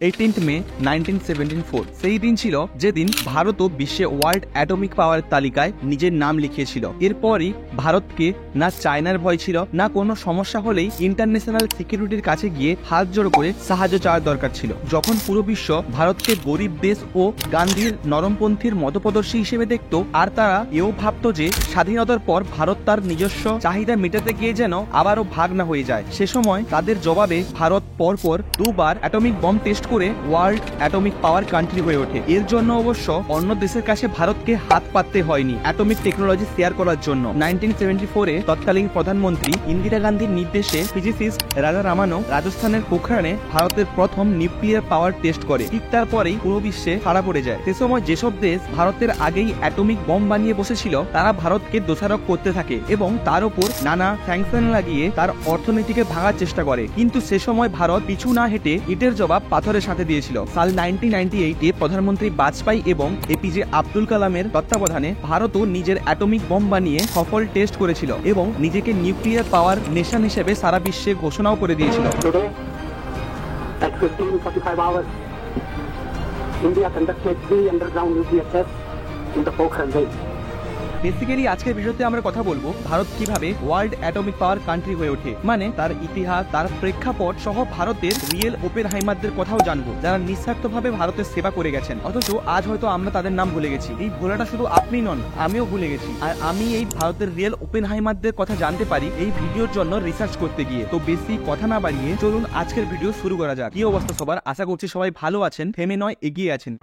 18th মে 1974 সেই দিন ছিল যেদিন ভারতও বিশ্বে ওয়ার্ল্ড অ্যাটমিক পাওয়ার তালিকায় নিজের নাম লিখিয়েছিল। এরপরই ভারতকে না চায়নার ভয় ছিল, না কোনো সমস্যা হলেই ইন্টারন্যাশনাল সিকিউরিটির কাছে গিয়ে হাত জোড় করে সাহায্য চাওয়ার দরকার ছিল। যখন পুরো বিশ্ব ভারতকে গরিব দেশ ও গান্ধীর নরমপন্থীর মতপদর্শী হিসেবে দেখত, আর তারা এও ভাবত যে স্বাধীনতার পর ভারত তার নিজস্ব চাহিদা মেটাতে গিয়ে যেন আবারও ভাগ না হয়ে যায়, সে সময় তাদের জবাবে ভারত পরপর দুবার অ্যাটমিক বম টেস্ট করে ওয়ার্ল্ড অ্যাটমিক পাওয়ার কান্ট্রি হয়ে ওঠে। এর জন্য অবশ্য অন্য দেশের কাছে ভারতকে হাত পাততে হয়নি অ্যাটমিক টেকনোলজি শেয়ার করার জন্য। 1974-এ তৎকালীন প্রধানমন্ত্রী ইন্দিরা গান্ধীর নির্দেশে ফিজিসিস্ট রাজা রামানো রাজস্থানের পোখরানে ভারতের প্রথম নিউক্লিয়ার পাওয়ার টেস্ট করে। ঠিক তারপরেই পুরো বিশ্বে সাড়া পড়ে যায়। সে সময় যেসব দেশ ভারতের আগেই অ্যাটমিক বম বানিয়ে বসেছিল তারা ভারতকে দোষারোপ করতে থাকে এবং তার উপর নানা স্যাংশন লাগিয়ে তার অর্থনীতিকে ভাঙার চেষ্টা করে। কিন্তু সে সময় ভারত পিছু না হেঁটে ইটের জবাব পাথরের সাথে দিয়েছিল। সাল 1998-এ প্রধানমন্ত্রী বাজপেয়ী এবং এপিজে আব্দুল কালামের তত্ত্বাবধানে ভারতও নিজের অ্যাটমিক বম বানিয়ে সফল টেস্ট করেছিল এবং নিজেকে নিউক্লিয়ার পাওয়ার নেশন হিসেবে সারা বিশ্বে ঘোষণাও করে দিয়েছিল। At 15:45 hours, India conducted 3 underground nuclear tests in the Pokhran Range. Basically আজকের ভিডিওতে আমরা কথা বলবো ভারত কিভাবে ওয়ার্ল্ড অ্যাটমিক পাওয়ার কান্ট্রি হয়ে ওঠে, মানে তার ইতিহাস, তার প্রেক্ষাপট সহ ভারতের রিয়েল ওপেনহাইমারদের কথাও জানবো, যারা নিঃস্বার্থভাবে ভারতের সেবা করে গেছেন, অথচ আজ হয়তো আমরা তাদের নাম ভুলে গেছি। এই ভোলাটা শুধু আপনি নন, আমিও ভুলে গেছি। আর আমি এই ভারতের রিয়েল ওপেনহাইমারদের কথা জানতে পারি এই ভিডিওর জন্য রিসার্চ করতে গিয়ে। তো বেশি কথা না বাড়িয়ে চলুন আজকের ভিডিও শুরু করা যাক। কি অবস্থা সবার? আশা করছি সবাই ভালো আছেন, থেমে নয় এগিয়ে আছেন।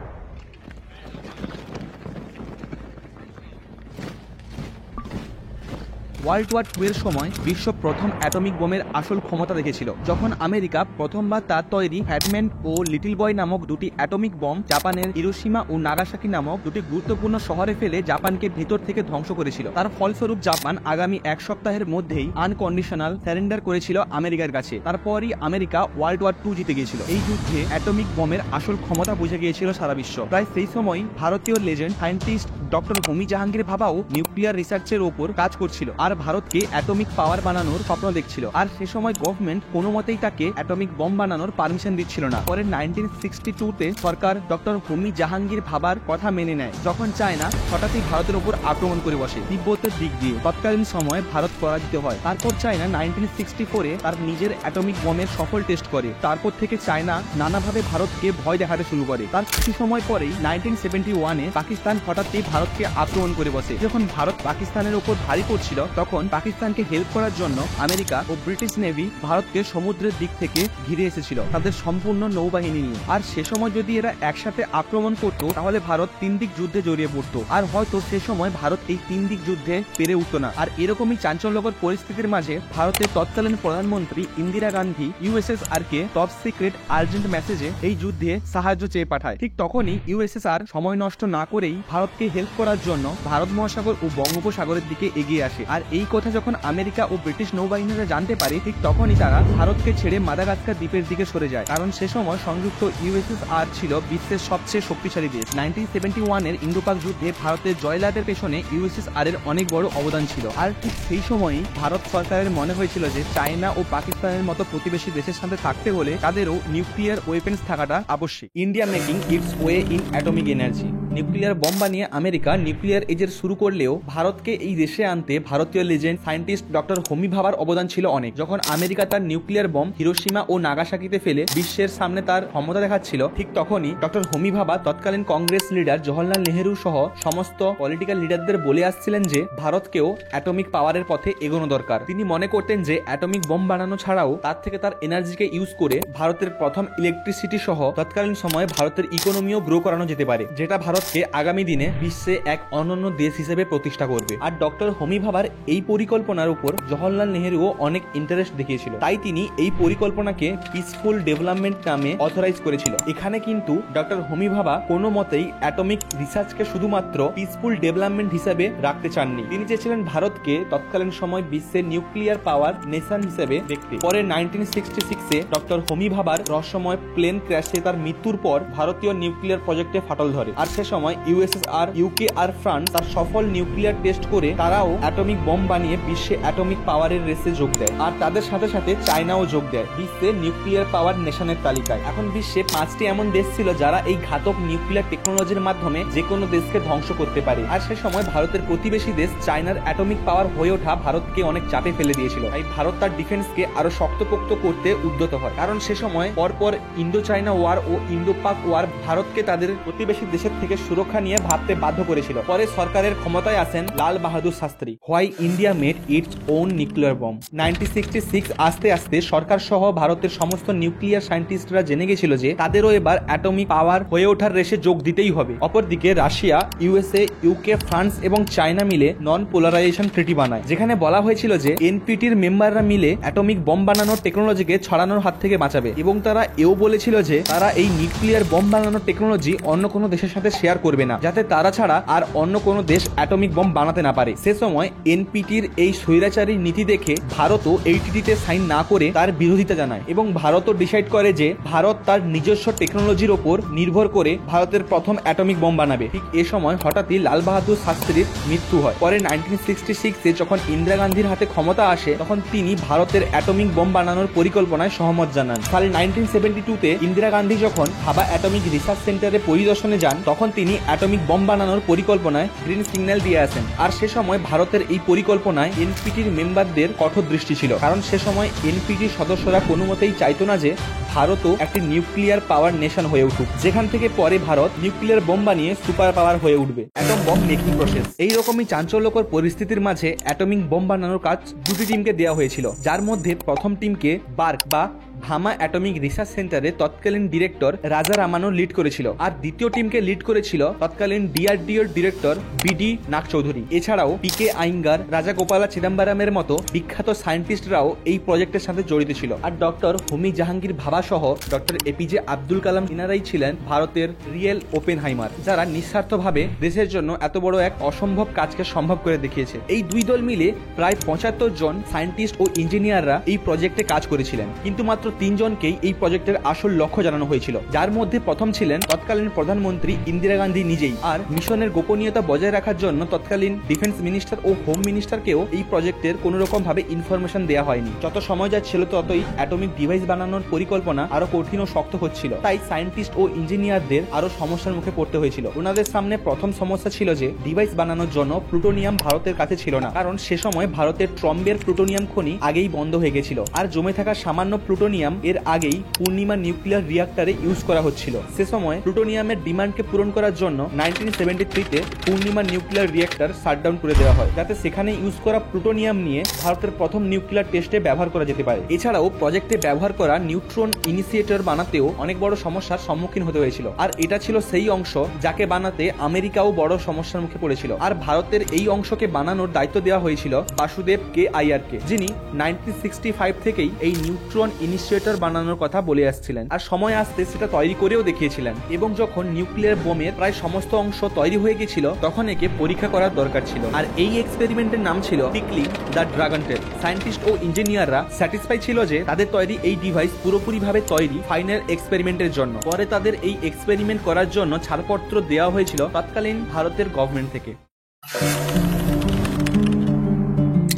ওয়ার্ল্ড ওয়ার 2 এর সময় বিশ্ব প্রথম অ্যাটমিক বোমের আসল ক্ষমতা দেখেছিল, যখন আমেরিকা প্রথমবার তার তৈরি ফ্যাটম্যান ও লিটল বয় নামক দুটি অ্যাটমিক বম জাপানের হিরোশিমা ও নাগাসাকি নামক দুটি গুরুত্বপূর্ণ শহরে ফেলে জাপানকে ভেতর থেকে ধ্বংস করেছিল। তার ফলস্বরূপ জাপান আগামী এক সপ্তাহের মধ্যেই আনকন্ডিশনাল সারেন্ডার করেছিল আমেরিকার কাছে। তারপরই আমেরিকা ওয়ার্ল্ড ওয়ার 2 জিতে গিয়েছিল। এই যুদ্ধে অ্যাটমিক বমের আসল ক্ষমতা বুঝে গিয়েছিল সারা বিশ্ব। প্রায় সেই সময় ভারতীয় লেজেন্ড সায়েন্টিস্ট ডক্টর হোমি জাহাঙ্গীর ভাবাও নিউক্লিয়ার রিসার্চের উপর কাজ করছিল আর ভারতকে অ্যাটমিক পাওয়ার বানানোর স্বপ্ন দেখছিল। আর সে সময় গভর্নমেন্ট কোনো মতেই তাকে অ্যাটমিক বম বানানোর পারমিশন দিচ্ছিল না। পরে 1962-তে সরকার ডক্টর হোমি জাহাঙ্গীর ভাবার কথা মেনে নেয়, যখন চায়না হঠাৎই ভারতের উপর আক্রমণ করে বসে তিব্বতের দিক দিয়ে। তৎকালীন সময়ে ভারত পরাজিত হয়। তারপর চায়না 1964-এ তার নিজের অ্যাটমিক বমের সফল টেস্ট করে। তারপর থেকে চায়না নানাভাবে ভারতকে ভয় দেখাতে শুরু করে। তার কিছু সময় পরেই 1971-এ পাকিস্তান হঠাৎই ভারতকে আক্রমণ করে বসে। যখন ভারত পাকিস্তানের উপর ভারী পড়ছিল, তখন পাকিস্তানকে হেল্প করার জন্য আমেরিকা ও ব্রিটিশ নেভি ভারতকে সমুদ্রের দিক থেকে ঘিরে এসেছিল তাদের সম্পূর্ণ নৌবাহিনী নিয়ে। আর সে সময় যদি এরা একসাথে আক্রমণ করত, তাহলে ভারত 3 দিক যুদ্ধে জড়িয়ে পড়তো। আর হয়তো সে সময় ভারত এই 3 দিক যুদ্ধে পেরে উঠতো না। আর এরকমই চাঞ্চল্যকর পরিস্থিতির মাঝে ভারতের তৎকালীন প্রধানমন্ত্রী ইন্দিরা গান্ধী ইউএসএসআর কে টপ সিক্রেট আর্জেন্ট মেসেজে এই যুদ্ধে সাহায্য চেয়ে পাঠায়। ঠিক তখনই ইউএসএসআর সময় নষ্ট না করেই ভারতকে হেল্প করার জন্য ভারত মহাসাগর ও বঙ্গোপসাগরের দিকে এগিয়ে আসে। আর এই কথা যখন আমেরিকা ও ব্রিটিশ নৌবাহিনীরা জানতে পারে, ঠিক তখনই তারা ভারতকে ছেড়ে মাদাগাস্কার দ্বীপের দিকে সরে যায়, কারণ সে সময় সংযুক্ত ইউএসএসআর ছিল বিশ্বের সবচেয়ে শক্তিশালী দেশ। 1971-এর ইন্দো-পাক যুদ্ধে ভারতের জয়লাভের পেছনে ইউএসএসআর এর অনেক বড় অবদান ছিল। আর ঠিক সেই সময়ই ভারত সরকারের মনে হয়েছিল যে চায়না ও পাকিস্তানের মতো প্রতিবেশী দেশের সাথে থাকতে হলে তাদেরও নিউক্লিয়ার ওয়েপেন্স থাকাটা আবশ্যক। India making its way in atomic energy. Nuclear bomb বানিয়ে আমেরিকা নিউক্লিয়ার এজের শুরু করলেও ভারতকে এই দেশে আনতে ভারতীয় লেজেন্ড সায়েন্টিস্ট ডক্টর হোমি ভাবার অবদান ছিল অনেক। যখন আমেরিকা তার নিউক্লিয়ার বম হিরোশিমা ও নাগাসাকিতে ফেলে বিশ্বের সামনে তার ক্ষমতা দেখাচ্ছিল, ঠিক তখনই ডক্টর হোমি ভাবা তৎকালীন কংগ্রেস লিডার জওহরলাল নেহেরু সহ সমস্ত পলিটিক্যাল লিডারদের বলে আসছিলেন যে ভারতকেও অ্যাটমিক পাওয়ারের পথে এগোনো দরকার। তিনি মনে করতেন যে অ্যাটমিক বম বানানো ছাড়াও তার থেকে তার এনার্জিকে ইউজ করে ভারতের প্রথম ইলেকট্রিসিটি সহ তৎকালীন সময়ে ভারতের ইকোনমিও গ্রো করানো যেতে পারে, যেটা ভারতকে আগামী দিনে বিশ্বে এক অনন্য দেশ হিসেবে প্রতিষ্ঠা করবে। আর ডক্টর হোমি ভাবার এই পরিকল্পনার উপর জওহরলাল নেহেরুও অনেক ইন্টারেস্ট দেখিয়েছিল, তাই তিনি এই পরিকল্পনাকে পিসফুল ডেভেলপমেন্ট নামে অথরাইজ করেছিল। এখানে কিন্তু ডক্টর হোমি ভাবা কোনো মতেই অ্যাটমিক রিসার্চকে শুধুমাত্র পিসফুল ডেভেলপমেন্ট হিসেবে রাখতে চাননি। তিনি চেয়েছিলেন ভারতকে তৎকালীন সময় বিশ্বের নিউক্লিয়ার পাওয়ার নেশন হিসেবে দেখতে। পরে 1966-এ ডক্টর হোমি ভাবার রহস্যময় প্লেন ক্র্যাশে তার মৃত্যুর পর ভারতীয় নিউক্লিয়ার প্রজেক্টে ফাটল ধরে। আর সে সময় ইউএসএসআর, ইউকে ইউকে আর ফ্রান্স তার সফল নিউক্লিয়ার টেস্ট করে তারাও অ্যাটমিক বম বানিয়ে বিশ্বে অ্যাটমিক পাওয়ারের রেসে যোগ দেয়। আর তাদের সাথে সাথে চায়নাও যোগ দেয় বিশ্বে নিউক্লিয়ার পাওয়ার নেশনের তালিকায়। এখন বিশ্বে 5টি এমন দেশ ছিল যারা এই ঘাতক নিউক্লিয়ার টেকনোলজির মাধ্যমে যে কোনো দেশকে ধ্বংস করতে পারে। আর সে সময় ভারতের প্রতিবেশী দেশ চায়নার অ্যাটমিক পাওয়ার হয়ে ওঠা ভারতকে অনেক চাপে ফেলে দিয়েছিল। তাই ভারত তার ডিফেন্সকে আরো শক্তপোক্ত করতে উদ্যত হয়, কারণ সে সময় পরপর ইন্দো চায়না ওয়ার ও ইন্দো পাক ওয়ার ভারতকে তাদের প্রতিবেশী দেশের থেকে সুরক্ষা নিয়ে ভাবতে বাধ্য করেছিল। পরে সরকারের ক্ষমতায় আসেন Lal Bahadur Shastri. Why India made its own nuclear bomb. 1966 আস্তে আস্তে সরকার সহ ভারতের সমস্ত নিউক্লিয়ার সায়েন্টিস্টরা জেনে গেছিল যে তাদেরও এবার অ্যাটমিক পাওয়ার হয়ে ওঠার রেসে যোগ দিতেই হবে। অপরদিকে রাশিয়া, ইউএসএ, ইউকে, ফ্রান্স এবং চায়না মিলে নন পোলারাইজেশন ট্রিটি বানায়, যেখানে বলা হয়েছিল যে এনপিটির মেম্বাররা মিলে অ্যাটমিক বম বানানোর টেকনোলজিকে ছড়ানোর হাত থেকে বাঁচাবে। এবং তারা এও বলেছিল যে তারা এই নিউক্লিয়ার বম বানানোর টেকনোলজি অন্য কোনো দেশের সাথে শেয়ার করবে না, যাতে তারা ছাড়া আর অন্য কোনো দেশ অ্যাটমিক বম বানাতে না পারে। সে সময় এনপিটির এই স্বৈরাচারী নীতি দেখে ভারতও এই ট্রিটিতে সাইন না করে তার বিরোধিতা জানায় এবং ভারতও ডিসাইড করে যে ভারত তার নিজস্ব টেকনোলজির ওপর নির্ভর করে ভারতের প্রথম অ্যাটমিক বম বানাবে। ঠিক এ সময় হঠাৎই লাল বাহাদুর শাস্ত্রীর মৃত্যু হয়। পরে 1966-এ যখন ইন্দিরা গান্ধীর হাতে ক্ষমতা আসে তখন তিনি ভারতের অ্যাটমিক বম বানানোর পরিকল্পনায় সহমত জানান। সালে 1972-তে ইন্দিরা গান্ধী যখন ভাবা অ্যাটমিক রিসার্চ সেন্টারে পরিদর্শনে যান তখন তিনি অ্যাটমিক বম বানানোর পরিকল্পনায় গ্রিন সিগন্যাল দিয়ে আসেন। আর সে সময় ভারতের এই পরিকল্পনায় এনপিটির মেম্বারদের কঠোর দৃষ্টি ছিল, কারণ সে সময় এনপিটির সদস্যরা কোনো মতেই চাইতো না যে ভারতও একটি নিউক্লিয়ার পাওয়ার নেশন হয়ে উঠুক, যেখান থেকে পরে ভারত নিউক্লিয়ার বম বানিয়ে সুপার পাওয়ার হয়ে উঠবে। Atom bomb making process. এইরকমই চাঞ্চল্যকর পরিস্থিতির মাঝে অ্যাটমিক বম বানানোর কাজ দুটি টিমকে দেওয়া হয়েছিল, যার মধ্যে প্রথম টিমকে বার্ক বা ভামা অ্যাটমিক রিসার্চ সেন্টারে তৎকালীন ডিরেক্টর রাজা রামানো লিড করেছিল, আর দ্বিতীয় টিমকে লিড করেছিল তৎকালীন ডিআরডিওর ডিরেক্টর বিডি নাগ চৌধুরী। এছাড়াও পিকে আইঙ্গার, রাজা গোপালা চিদম্বরমের মতো বিখ্যাত সায়েন্টিস্টরাও এই প্রজেক্টের সাথে জড়িত ছিল। আর ডক্টর হোমি জাহাঙ্গীর ভাবা সহ ডক্টর এপিজে আব্দুল কালাম ইনারাই ছিলেন ভারতের রিয়েল ওপেনহাইমার, যারা নিঃস্বার্থভাবে দেশের জন্য এত বড় এক অসম্ভব কাজকে সম্ভব করে দেখিয়েছে। এই দুই দল মিলে প্রায় 75 জন সায়েন্টিস্ট ও ইঞ্জিনিয়াররা এই প্রজেক্টে কাজ করেছিলেন, কিন্তু মাত্র 3 জনকেই এই প্রজেক্টের আসল লক্ষ্য জানানো হয়েছিল, যার মধ্যে প্রথম ছিলেন তৎকালীন প্রধানমন্ত্রী ইন্দিরা গান্ধী নিজেই। আর মিশনের গোপনীয়তা বজায় রাখার জন্য তৎকালীন ডিফেন্স মিনিস্টার ও হোম মিনিস্টারকেও এই প্রজেক্টের কোনো রকম ভাবে ইনফরমেশন দেওয়া হয়নি। যত সময় যাচ্ছিল ততই অ্যাটমিক ডিভাইস বানানোর পরিকল্পনা আরো কঠিন ও শক্ত হচ্ছিল, তাই সায়েন্টিস্ট ও ইঞ্জিনিয়ারদের আরো সমস্যার মুখে পড়তে হয়েছিল। ওনাদের সামনে প্রথম সমস্যা ছিল যে ডিভাইস বানানোর জন্য প্লুটোনিয়াম ভারতের কাছে ছিল না, কারণ সে সময় ভারতের ট্রম্বের প্লুটোনিয়াম খনি আগেই বন্ধ হয়ে গেছিল, আর জমে থাকা সামান্য প্লুটোনিয়াম এর আগেই পূর্ণিমা নিউক্লিয়ার রিঅ্যাক্টরে ইউজ করা হচ্ছিল। সে সময় প্লুটোনিয়ামের ডিমান্ডকে পূরণ করার জন্য 1973-তে পূর্ণিমা নিউক্লিয়ার রিঅ্যাক্টর শাটডাউন করে দেওয়া হয়, যাতে সেখানে ইউজ করা প্লুটোনিয়াম নিয়ে ভারতের প্রথম নিউক্লিয়ার টেস্টে ব্যবহার করা যেতে পারে। এছাড়াও প্রজেক্টে ব্যবহার করা নিউট্রন ইনিশিয়েটর বানাতেও অনেক বড় সমস্যার সম্মুখীন হতে হয়েছিল, আর এটা ছিল সেই অংশ যাকে বানাতে আমেরিকাও বড় সমস্যার মুখে পড়েছিল। আর ভারতের এই অংশকে বানানোর দায়িত্ব দেওয়া হয়েছিল বাসুদেব কে আইয়ারকে, যিনি 1965 থেকেই এই নিউট্রন ইনিশিয়েটর বানানোর কথা বলে আসছিলেন, আর সময় আসতে সেটা তৈরি করেও দেখিয়েছিলেন। এবং যখন নিউক্লিয়ার বোমের প্রায় সমস্ত অংশ তৈরি হয়ে গেছিল তখন একে পরীক্ষা করার দরকার ছিল, আর এই এক্সপেরিমেন্টের নাম ছিল tickling the dragon tail. Scientist ও ইঞ্জিনিয়াররা স্যাটিসফাই ছিল যে তাদের তৈরি এই ডিভাইস পুরোপুরিভাবে তৈরি ফাইনাল এক্সপেরিমেন্টের জন্য। পরে তাদের এই এক্সপেরিমেন্ট করার জন্য ছাড়পত্র দেওয়া হয়েছিল তৎকালীন ভারতের গভর্নমেন্ট থেকে।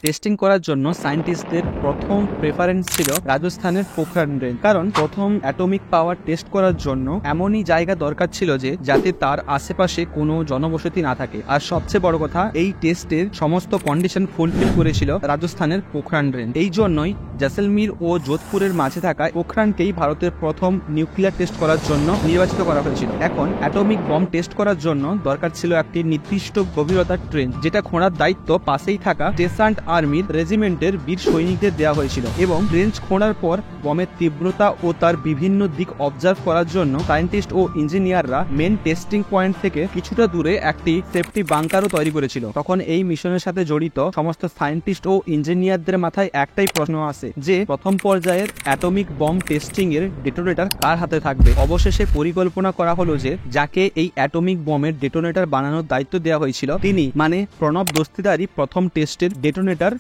টেস্টিং করার জন্য সায়েন্টিস্টদের প্রথম প্রেফারেন্স ছিল রাজস্থানের পোখরান রেঞ্জ, কারণ প্রথম অ্যাটমিক পাওয়ার টেস্ট করার জন্য এমনই জায়গা দরকার ছিল যে যাতে তার আশেপাশে কোনো জনবসতি না থাকে। আর সবচেয়ে বড় কথা, এই টেস্টের সমস্ত কন্ডিশন ফুলফিল করেছিল রাজস্থানের পোখরান রেঞ্জ। এই জন্যই জয়সলমীর ও যোধপুরের মাঝে থাকা পোখরানকেই ভারতের প্রথম নিউক্লিয়ার টেস্ট করার জন্য নির্বাচিত করা হয়েছিল। এখন অ্যাটমিক বম টেস্ট করার জন্য দরকার ছিল একটি নির্দিষ্ট গভীরতার ট্রেন, যেটা খোঁড়ার দায়িত্ব পাশেই থাকা টেসান্ট আর্মির রেজিমেন্টের বীর সৈনিকদের দেওয়া হয়েছিল। এবং ট্রেঞ্চ খোঁড়ার পর বমের তীব্রতা ও তার বিভিন্ন দিক অবজার্ভ করার জন্য সায়েন্টিস্ট ও ইঞ্জিনিয়াররা মেন টেস্টিং পয়েন্ট থেকে কিছুটা দূরে একটি সেফটি বাংকারও তৈরি করেছিল। তখন এই মিশনের সাথে জড়িত সমস্ত সায়েন্টিস্ট ও ইঞ্জিনিয়ারদের মাথায় একটাই প্রশ্ন আসে যে প্রথম পর্যায়ের অ্যাটমিক বম টেস্টিং এর ডেটোনেটর কার হাতে থাকবে। অবশেষে পরিকল্পনা করা হলো যে যাকে এই অ্যাটমিক বমের ডেটোনেটর বানানোর দায়িত্ব দেওয়া হয়েছিল তিনি মানে প্রণব দস্তিদারই প্রথম টেস্টের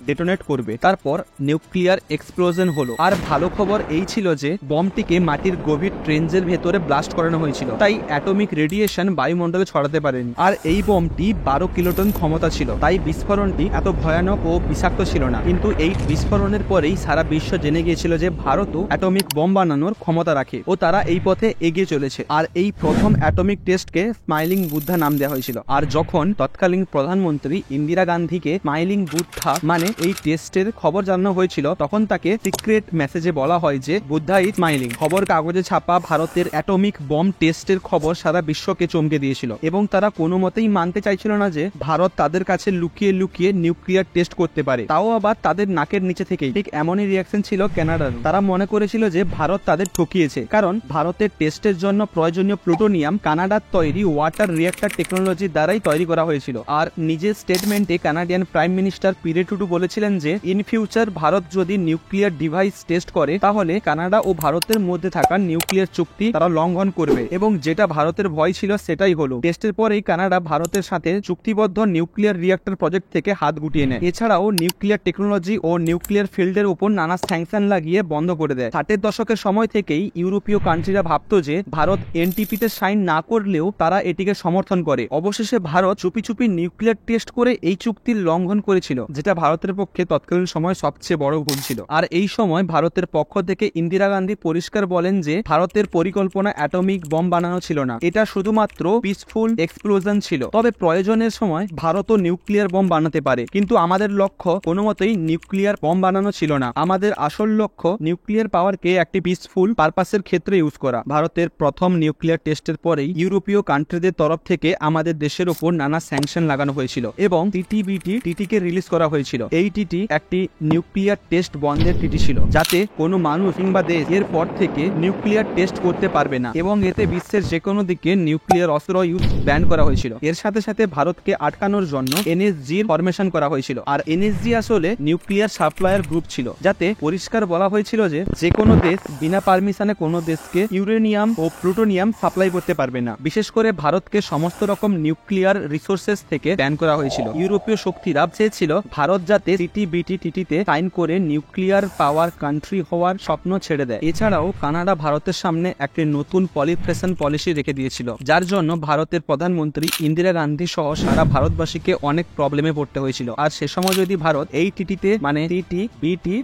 ডেটোনেট করবে। তারপর নিউক্লিয়ার এক্সপ্লোশন হলো। আর ভালো খবর এই ছিল যে বমটিকে মাটির গভীর ট্রেঞ্জের ভেতরে ব্লাস্ট করানো হয়েছিল, তাই অ্যাটমিক রেডিয়েশন বায়ুমণ্ডলে ছড়াতে পারেনি। আর এই বমটি 12 কিলোটন ক্ষমতা ছিল, তাই বিস্ফোরণটি এত ভয়ানক ও বিষাক্ত ছিল না। কিন্তু এই বিস্ফোরণের পরেই সারা বিশ্ব জেনে গিয়েছিল যে ভারতও অ্যাটমিক বম বানানোর ক্ষমতা রাখে ও তারা এই পথে এগিয়ে চলেছে। আর এই প্রথম অ্যাটমিক টেস্টকে স্মাইলিং বুদ্ধা নাম দেওয়া হয়েছিল। আর যখন তৎকালীন প্রধানমন্ত্রী ইন্দিরা গান্ধীকে স্মাইলিং বুদ্ধা মানে এই টেস্টের খবর জানানো হয়েছিল, তখন তাকে সিক্রেট মেসেজে বলা হয় যে বুদ্ধা ইজ স্মাইলিং। খবর কাগজে ছাপা ভারতের অ্যাটমিক বম টেস্টের খবর সারা বিশ্বকে চমকে দিয়েছিল এবং তারা কোনো মতেই মানতে চাইছিল না যে ভারত তাদের কাছে লুকিয়ে লুকিয়ে নিউক্লিয়ার টেস্ট করতে পারে, তাও আবার তাদের নাকের নিচে থেকেই। ঠিক এমনই রিয়াকশন ছিল কানাডার। তারা মনে করেছিল যে ভারত তাদের ঠকিয়েছে, কারণ ভারতের টেস্টের জন্য প্রয়োজনীয় প্লুটোনিয়াম কানাডার তৈরি ওয়াটার রিঅ্যাক্টর টেকনোলজি দ্বারাই তৈরি করা হয়েছিল। আর নিজের স্টেটমেন্টে কানাডিয়ান প্রাইম মিনিস্টার পিরে টুডু বলেছিলেন যে ইন ফিউচার ভারত যদি নিউক্লিয়ার ডিভাইস টেস্ট করে তাহলে কানাডা ও ভারতের মধ্যে থাকা নিউক্লিয়ার চুক্তি তারা লঙ্ঘন করবে, এবং যেটা ভারতের ভয় ছিল সেটাই হলো। টেস্টের পরেই কানাডা ভারতের সাথে চুক্তিবদ্ধ নিউক্লিয়ার রিঅ্যাক্টর প্রজেক্ট থেকে হাত গুটিয়ে নেয়। এছাড়াও নিউক্লিয়ার টেকনোলজি ও নিউক্লিয়ার ফিল্ডের উপর নানা স্যাংশন লাগিয়ে বন্ধ করে দেয়। 60-এর দশকের সময় থেকেই ইউরোপীয় কান্ট্রিরা ভাবত যে ভারত এনটিপিতে সাইন না করলেও তারা এটিকে সমর্থন করে। অবশেষে ভারত চুপি চুপি নিউক্লিয়ার টেস্ট করে এই চুক্তির লঙ্ঘন করেছিল, যেটা ভারতের পক্ষে তৎকালীন সময় সবচেয়ে বড় ভুল ছিল। আর এই সময় ভারতের পক্ষ থেকে ইন্দিরা গান্ধী পরিষ্কার বলেন যে ভারতের পরিকল্পনা অ্যাটমিক বম বানানো ছিল না, এটা শুধুমাত্র পিসফুল এক্সপ্লোশন ছিল। তবে প্রয়োজনের সময় ভারতও নিউক্লিয়ার বম বানাতে পারে, কিন্তু আমাদের লক্ষ্য কোনো মতেই নিউক্লিয়ার বম বানানো ছিল না। আমাদের আসল লক্ষ্য নিউক্লিয়ার পাওয়ারকে একটি পিসফুল পারপাসের ক্ষেত্রে ইউজ করা। ভারতের প্রথম নিউক্লিয়ার টেস্টের পরেই ইউরোপীয় কান্ট্রিদের তরফ থেকে আমাদের দেশের উপর নানা স্যাংশন লাগানো হয়েছিল এবং টিটিকে রিলিজ করা হয়েছিল। এই টিটি একটি নিউক্লিয়ার টেস্ট বন্ধের টিটি ছিল, যাতে কোনো মানুষ কিংবা দেশ এর পর থেকে নিউক্লিয়ার টেস্ট করতে পারবে না, এবং এতে বিশ্বের যে কোনো দিকে নিউক্লিয়ার অস্ত্র ইউজ ব্যান করা হয়েছিল। এর সাথে সাথে ভারতকে আটকানোর জন্য এনএসজির ফরমেশন করা হয়েছিল। আর এনএসজি আসলে নিউক্লিয়ার সাপ্লায়ার গ্রুপ ছিল, যাতে পরিষ্কার বলা হয়েছিল যে কোনো দেশ বিনা পারমিশনে কোনো দেশকে ইউরেনিয়াম ও প্লুটোনিয়াম সাপ্লাই করতে পারবে না। বিশেষ করে ভারতকে সমস্ত রকম নিউক্লিয়ার রিসোর্সেস থেকে ব্যান করা হয়েছিল। ইউরোপীয় শক্তিরা চেয়েছিল ভারত যাতে টিটিতে সাইন করে নিউক্লিয়ার পাওয়ার কান্ট্রি হওয়ার স্বপ্ন ছেড়ে দেয়। এছাড়াও কানাডা ভারতের সামনে একটি নতুন পলিফ্রেশন পলিসি রেখে দিয়েছিল, যার জন্য ভারতের প্রধানমন্ত্রী ইন্দিরা গান্ধী সহ সারা ভারতবাসীকে অনেক প্রবলেমে পড়তে হয়েছিল। আর সে সময় যদি ভারত এই টিটিতে মানে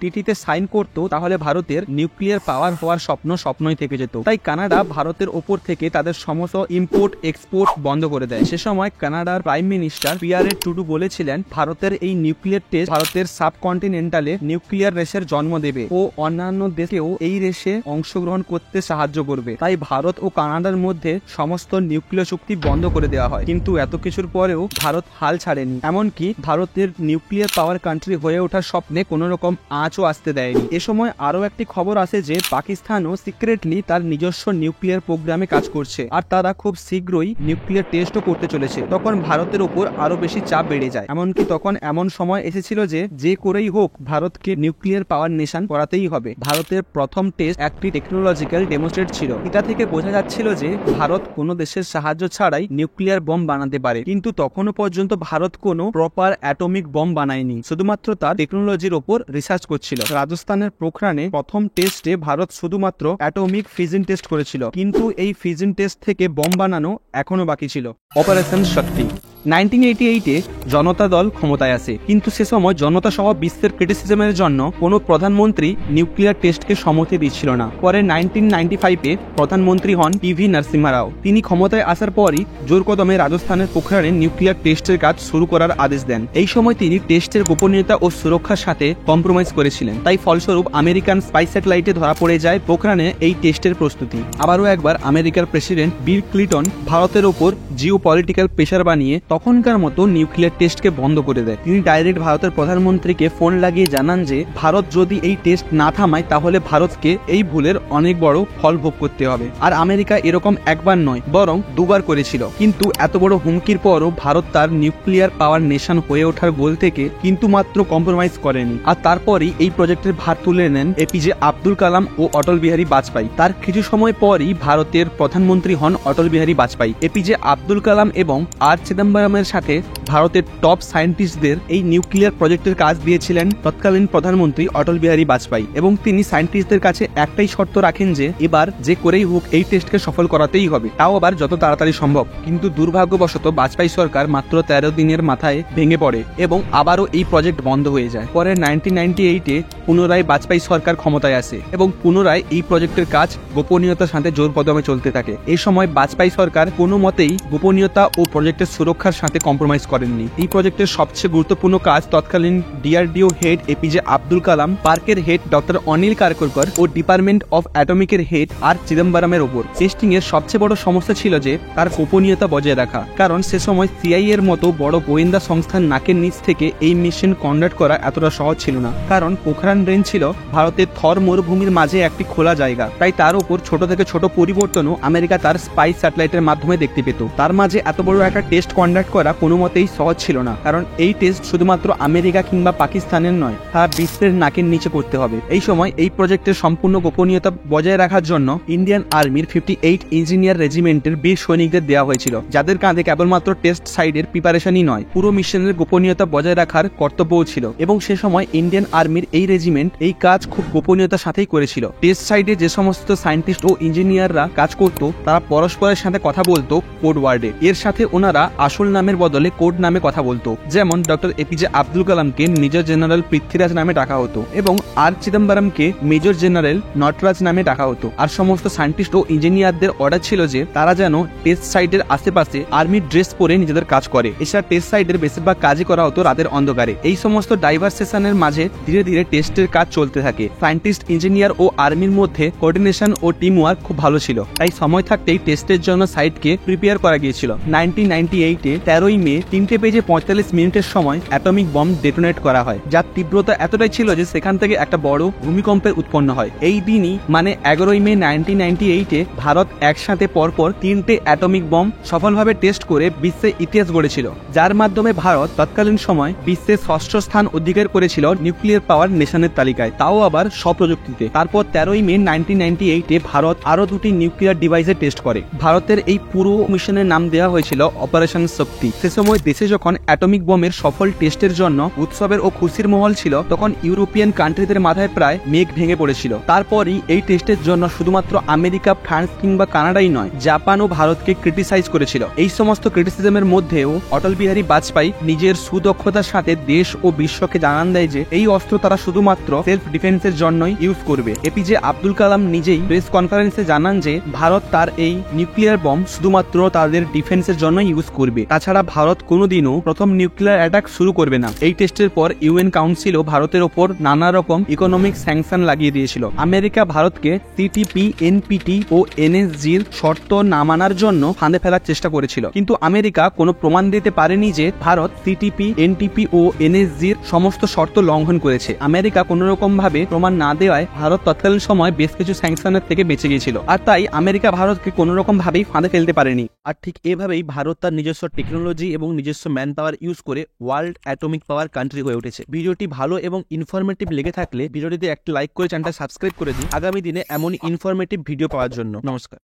টিটিতে সাইন করতো তাহলে ভারতের নিউক্লিয়ার পাওয়ার হওয়ার স্বপ্নই থেকে যেত। তাই কানাডা ভারতের ওপর থেকে তাদের সমস্ত ইম্পোর্ট এক্সপোর্ট বন্ধ করে দেয়। সে সময় কানাডার প্রাইম মিনিস্টার পিয়ারে টুডু বলেছিলেন ভারতের এই নিউক্লিয়ার টেস্ট ভারতের সাবকন্টিনেন্টালে নিউক্লিয়ার রেসের জন্ম দেবে ও অন্যান্য দেশকেও এই রেসে অংশগ্রহণ করতে সাহায্য করবে। তাই ভারত ও কানাডার মধ্যে সমস্ত নিউক্লিয়ার চুক্তি বন্ধ করে দেওয়া হয়। কিন্তু এত কিছুর পরেও ভারত হাল ছাড়েনি, এমনকি ভারতের নিউক্লিয়ার পাওয়ার কান্ট্রি হয়ে ওঠার স্বপ্নে কোনো রকম আঁচও আসতে দেয়নি। এ সময় আরো একটি খবর আসে যে পাকিস্তানও সিক্রেটলি তার নিজস্ব নিউক্লিয়ার প্রোগ্রামে কাজ করছে, আর তারা খুব শীঘ্রই নিউক্লিয়ার টেস্টও করতে চলেছে। তখন ভারতের উপর আরো বেশি চাপ বেড়ে যায়। এমনকি তখন এমন সময় এসেছিল যে করেই হোক ভারতকে নিউক্লিয়ার পাওয়ার নেশন করাতেই হবে। ভারতের প্রথম টেস্ট একটি টেকনোলজিক্যাল ডেমোস্ট্রেট ছিল। এটা থেকে বোঝা যাচ্ছিল যে ভারত কোনো দেশের সাহায্য ছাড়াই নিউক্লিয়ার বম বানাতে পারে, কিন্তু তখনও পর্যন্ত ভারত কোনো প্রপার অ্যাটমিক বম বানায়নি, শুধুমাত্র তার টেকনোলজির ওপর রিসার্চ করছিল। রাজস্থানের পোখরানে প্রথম টেস্টে ভারত শুধুমাত্র অ্যাটমিক ফিজিন টেস্ট করেছিল, কিন্তু এই ফিজিন টেস্ট থেকে বম বানানো এখনো বাকি ছিল। অপারেশন শক্তি 1988-এ জনতা দল ক্ষমতায় আসে, কিন্তু সে সময় জনতা সহ বিশ্বের ক্রিটিসিজমের জন্য কোনো প্রধানমন্ত্রী নিউক্লিয়ার টেস্টকে সম্মতি দিচ্ছিল না। পরে 1995-এ প্রধানমন্ত্রী হন পিভি নরসিম্হা রাও। তিনি ক্ষমতায় আসার পরই জোর কদমে রাজস্থানের পোখরানে নিউক্লিয়ার টেস্টের কাজ শুরু করার আদেশ দেন। এই সময় তিনি টেস্টের গোপনীয়তা ও সুরক্ষার সাথে কম্প্রোমাইজ করেছিলেন, তাই ফলস্বরূপ আমেরিকান স্পাই স্যাটেলাইটে ধরা পড়ে যায় পোখরানে এই টেস্টের প্রস্তুতি। আবারও একবার আমেরিকার প্রেসিডেন্ট বিল ক্লিন্টন ভারতের ওপর জিও পলিটিক্যাল প্রেশার বানিয়ে তখনকার মতো নিউক্লিয়ার টেস্টকে বন্ধ করে দেয়। তিনি ডাইরেক্ট ভারতের প্রধানমন্ত্রীকে ফোন লাগিয়ে জানান যে ভারত যদি এই টেস্ট না থামায় তাহলে ভারতকে এই ভুলের অনেক বড় ফল ভোগ করতে হবে। আর আমেরিকা এরকম একবার নয় বরং দুবার করেছিল, কিন্তু এত বড় হুমকির পরও ভারত তার নিউক্লিয়ার পাওয়ার নেশন হয়ে ওঠার গোল থেকে কিন্তু মাত্র কম্প্রোমাইজ করেনি। আর তারপরই এই প্রজেক্টের ভার তুলে নেন এপিজে আব্দুল কালাম ও অটল বিহারী বাজপেয়ী। তার কিছু সময় পরই ভারতের প্রধানমন্ত্রী হন অটল বিহারী বাজপেয়ী। এপিজে আব্দুল কালাম এবং আর চিদম্বরমের সাথে ভারতের টপ সায়েন্টিস্টদের এই নিউক্লিয়ার প্রজেক্টের কাজ দিয়েছিলেন তৎকালীন প্রধানমন্ত্রী অটল বিহারী বাজপেয়ী, এবং তিনি সায়েন্টিস্টদের কাছে একটাই শর্ত রাখেন যে এবার যে করেই হোক এই টেস্টকে সফল করাতেই হবে, তাও আবার যত তাড়াতাড়ি সম্ভব। কিন্তু দুর্ভাগ্যবশত বাজপেয়ী সরকার মাত্র 13 দিনের মাথায় ভেঙে পড়ে এবং আবারও এই প্রজেক্ট বন্ধ হয়ে যায়। পরে 1998-এ পুনরায় বাজপেয়ী সরকার ক্ষমতায় আসে এবং পুনরায় এই প্রজেক্টের কাজ গোপনীয়তার সাথে জোর কদমে চলতে থাকে। এই সময় বাজপেয়ী সরকার কোনো মতেই গোপনীয়তা ও প্রজেক্টের সুরক্ষার সাথে কম্প্রোমাইজ করেননি। এই প্রজেক্টের সবচেয়ে গুরুত্বপূর্ণ কাজ তৎকালীন DRDO head APJ Abdul Kalam, পার্কের হেড ডক্টর অনিল কারকরকর ও ডিপার্টমেন্ট অফ অ্যাটমিকের হেড আর চিদম্বরমের ওপর। টেস্টিং এর সবচেয়ে বড় সমস্যা ছিল যে তার গোপনীয়তা বজায় রাখা, কারণ সে সময় সিআইএ এর মতো বড় গোয়েন্দা সংস্থার নাকের নিচ থেকে এই মিশন কন্ডাক্ট করা এতটা সহজ ছিল না, কারণ পোখরান রেঞ্জ ছিল ভারতের থর মরুভূমির মাঝে একটি খোলা জায়গা। তাই তার উপর ছোট থেকে ছোট পরিবর্তনও আমেরিকা তার স্পাই স্যাটেলাইটের মাধ্যমে দেখতে পেত। তার মাঝে এত বড় একটা টেস্ট কন্ডাক্ট করা কোনো মতেই সহজ ছিল না, কারণ এই টেস্ট শুধুমাত্র আমেরিকা কিংবা পাকিস্তানের নয়, তা বিশ্বের নাকের নিচে করতে হবে। এই সময় এই প্রজেক্টের সম্পূর্ণ গোপনীয়তা বজায় রাখার জন্য ইন্ডিয়ান আর্মির 58 ইঞ্জিনিয়ার রেজিমেন্টের বীর সৈনিকদের দেওয়া হয়েছিল, যাদের কাঁধে কেবলমাত্র টেস্ট সাইডের প্রিপারেশনই নয়, পুরো মিশনের গোপনীয়তা বজায় রাখার কর্তব্যও ছিল। এবং সে সময় ইন্ডিয়ান আর্মির এই রেজিমেন্ট এই কাজ খুব গোপনীয়তার সাথেই করেছিল। টেস্ট সাইডে যে সমস্ত সায়েন্টিস্ট ও ইঞ্জিনিয়াররা কাজ করত তারা পরস্পরের সাথে কথা বলতো কোড ওয়ার্ডে। এর সাথে ওনারা আসল নামের বদলে কোড নামে কথা বলতো। যেমন ডক্টর এপিজে আব্দুল কালামকে মেজর জেনারেল পৃথ্বীরাজ নামে ডাকা হতো এবং আর চিদম্বরমকে মেজর জেনারেল নটরাজ নামে ডাকা হতো। আর সমস্ত সায়েন্টিস্ট ও ইঞ্জিনিয়ারদের অর্ডার ছিল যে তারা যেন টেস্ট সাইটের আশেপাশে আর্মির ড্রেস পরে নিজেদের কাজ করে। এছাড়া টেস্ট সাইটের বেশিরভাগ কাজই করা হতো রাতের অন্ধকারে। এই সমস্ত ডাইভার্সেশনের মাঝে ধীরে ধীরে টেস্টের কাজ চলতে থাকে। সায়েন্টিস্ট, ইঞ্জিনিয়ার ও আর্মির মধ্যে কোঅর্ডিনেশন ও টিম ওয়ার্ক খুব ভালো ছিল, তাই সময় থাকতেই টেস্টের জন্য সাইটকে প্রিপেয়ার করা গিয়েছিল। 1998-এ 13ই মে 3টে বেজে 45 মিনিটের সময় অ্যাটমিক বম ডেটোনেট করা হয়, যার তীব্রতা এতটাই ছিল যে সেখান থেকে একটা বড় ভূমিকম্পের উৎপন্ন হয়। এই দিনই মানে 11ই মে 1998-এ ভারত একসাথে পরপর 3টে অ্যাটমিক বম সফলভাবে টেস্ট করে বিশ্বে ইতিহাস গড়েছিল, যার মাধ্যমে ভারত তৎকালীন সময় বিশ্বের 6ষ্ঠ স্থান অধিকার করেছিল নিউক্লিয়ার পাওয়ার নেশনের তালিকায়, তাও আবার স্বপ্রযুক্তিতে। তারপর 13ই মে 1998-এ ভারত আরো 2টি নিউক্লিয়ার ডিভাইসে টেস্ট করে। ভারতের এই পুরো মিশনের নাম দেওয়া হয়েছিল অপারেশন শক্তি। সে সময় দেশে যখন অ্যাটমিক বোমের সফল টেস্টের জন্য উৎসবের ও খুশির মহল ছিল, তখন ইউরোপিয়ান কান্ট্রিদের মাথায় প্রায় মেঘ ভেঙে পড়েছিল। তারপরই এই টেস্টের জন্য শুধুমাত্র আমেরিকা, ফ্রান্স কিংবা কানাডাই নয়, জাপান ও ভারতকে ক্রিটিসাইজ করেছিল। এই সমস্ত ক্রিটিসিজমের মধ্যেও অটল বিহারী বাজপেয়ী নিজের সুদক্ষতার সাথে দেশ ও বিশ্বকে জানান দেয় যে এই অস্ত্র তারা শুধুমাত্র সেলফ ডিফেন্সের জন্যই ইউজ করবে। এপিজে আব্দুল কালাম নিজেই প্রেস কনফারেন্সে জানান যে ভারত তার এই নিউক্লিয়ার বম শুধুমাত্র তাদের ডিফেন্সের জন্য ইউজ করবে, তাছাড়া ভারত কোনোদিনও প্রথম নিউক্লিয়ার অ্যাটাক শুরু করবে না। এই টেস্টের পর ইউএন কাউন্সিলও ভারতের ওপর নানা রকম ইকোনমিক স্যাংশন লাগিয়ে দিয়েছিল। আমেরিকা ভারতকে সিটিপি, এনপিটি ও এনএসজির শর্ত না মানার জন্য ফাঁদে ফেলার চেষ্টা করেছিল, কিন্তু আমেরিকা কোনো প্রমাণ দিতে পারেনি যে ভারত সিটিপি, এনটিপি ও এনএসজির সমস্ত শর্ত লঙ্ঘন করেছে। আমেরিকা কোনো রকম ভাবে প্রমাণ না দেওয়ায় ভারত তৎকালীন সময় বেশ কিছু স্যাংশনের থেকে বেঁচে গিয়েছিল, আর তাই আমেরিকা ভারতকে কোনো রকম ভাবেই ফাঁদে ফেলতে পারেনি। আর ঠিক এভাবেই ভারত তার নিজস্ব টেকনোলজি এবং নিজস্ব ম্যান পাওয়ার ইউজ করে ওয়ার্ল্ড অ্যাটমিক পাওয়ার কান্ট্রি হয়ে উঠেছে। ভিডিওটি ভালো এবং ইনফরমেটিভ লেগে থাকলে ভিডিওটিতে একটা লাইক করে চ্যানেলটা সাবস্ক্রাইব করে দিন আগামী দিনে এমন ইনফরমেটিভ ভিডিও পাওয়ার জন্য। নমস্কার।